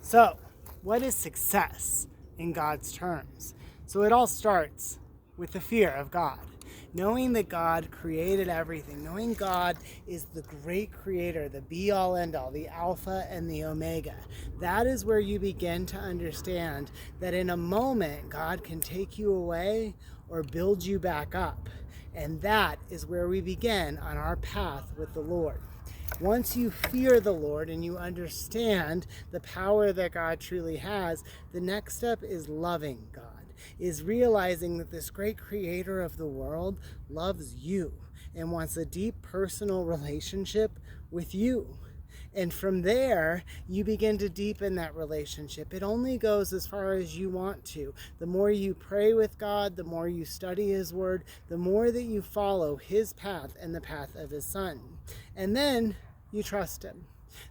So, what is success in God's terms? So it all starts with the fear of God. Knowing that God created everything, knowing God is the great creator, the be-all, end-all, the Alpha and the Omega. That is where you begin to understand that in a moment, God can take you away or build you back up. And that is where we begin on our path with the Lord. Once you fear the Lord and you understand the power that God truly has, the next step is loving God, is realizing that this great creator of the world loves you and wants a deep personal relationship with you. And from there, you begin to deepen that relationship. It only goes as far as you want to. The more you pray with God, the more you study His Word, the more that you follow His path and the path of His Son. And then you trust Him.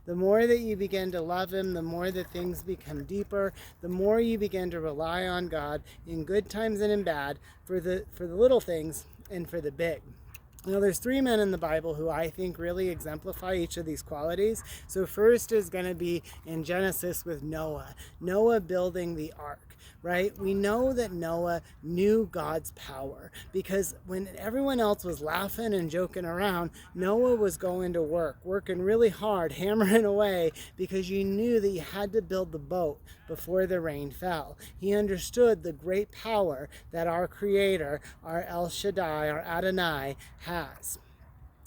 The more that you begin to love Him, the more that things become deeper, the more you begin to rely on God in good times and in bad, for the little things and for the big. There's 3 men in the Bible who I think really exemplify each of these qualities. So first is going to be in Genesis with Noah. Noah building the ark, right? We know that Noah knew God's power because when everyone else was laughing and joking around, Noah was going to work, working really hard, hammering away, because you knew that you had to build the boat before the rain fell. He understood the great power that our Creator, our El Shaddai, our Adonai, has.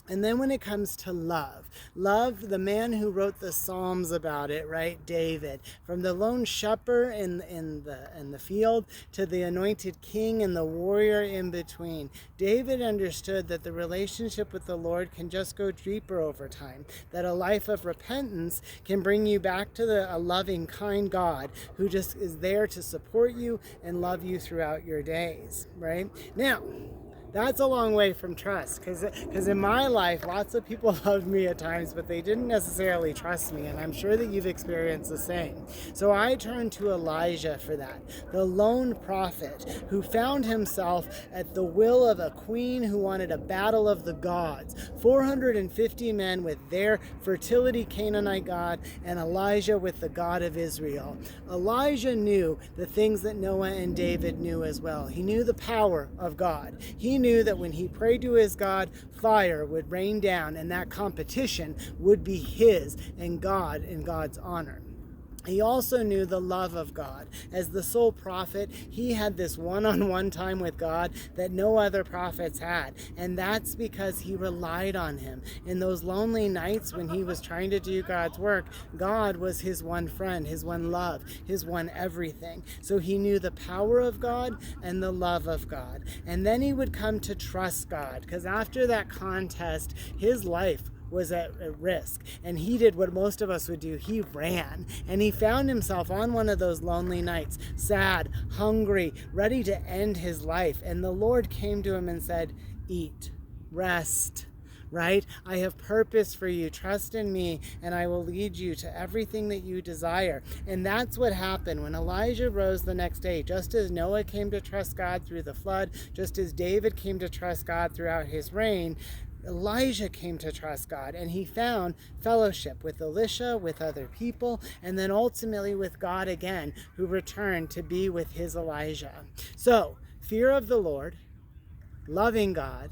And then when it comes to love, the man who wrote the Psalms about it, right, David, from the lone shepherd in the field to the anointed king and the warrior in between, David understood that the relationship with the Lord can just go deeper over time, that a life of repentance can bring you back to a loving, kind God who just is there to support you and love you throughout your days, right? Now, that's a long way from trust, because in my life, lots of people loved me at times, but they didn't necessarily trust me, and I'm sure that you've experienced the same. So I turned to Elijah for that, the lone prophet who found himself at the will of a queen who wanted a battle of the gods. 450 men with their fertility Canaanite god, and Elijah with the God of Israel. Elijah knew the things that Noah and David knew as well. He knew the power of God. He knew that when he prayed to his God, fire would rain down, and that competition would be his and God in God's honor. He also knew the love of God. As the sole prophet, he had this one-on-one time with God that no other prophets had. And that's because he relied on Him. In those lonely nights when he was trying to do God's work, God was his one friend, his one love, his one everything. So he knew the power of God and the love of God. And then he would come to trust God, because after that contest, his life was at risk, and he did what most of us would do. He ran, and he found himself on one of those lonely nights, sad, hungry, ready to end his life. And the Lord came to him and said, "Eat, rest, right? I have purpose for you. Trust in me, and I will lead you to everything that you desire." And that's what happened when Elijah rose the next day. Just as Noah came to trust God through the flood, just as David came to trust God throughout his reign, Elijah came to trust God, and he found fellowship with Elisha, with other people, and then ultimately with God again, who returned to be with his Elijah. So, fear of the Lord, loving God,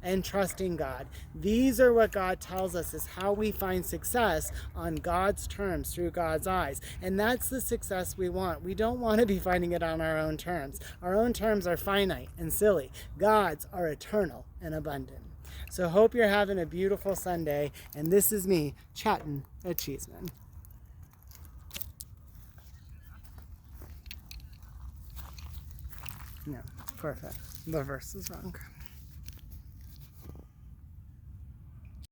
and trusting God. These are what God tells us is how we find success on God's terms, through God's eyes. And that's the success we want. We don't want to be finding it on our own terms. Our own terms are finite and silly. God's are eternal and abundant. So hope you're having a beautiful Sunday, and this is me chatting at Cheesman. No, perfect. The verse is wrong.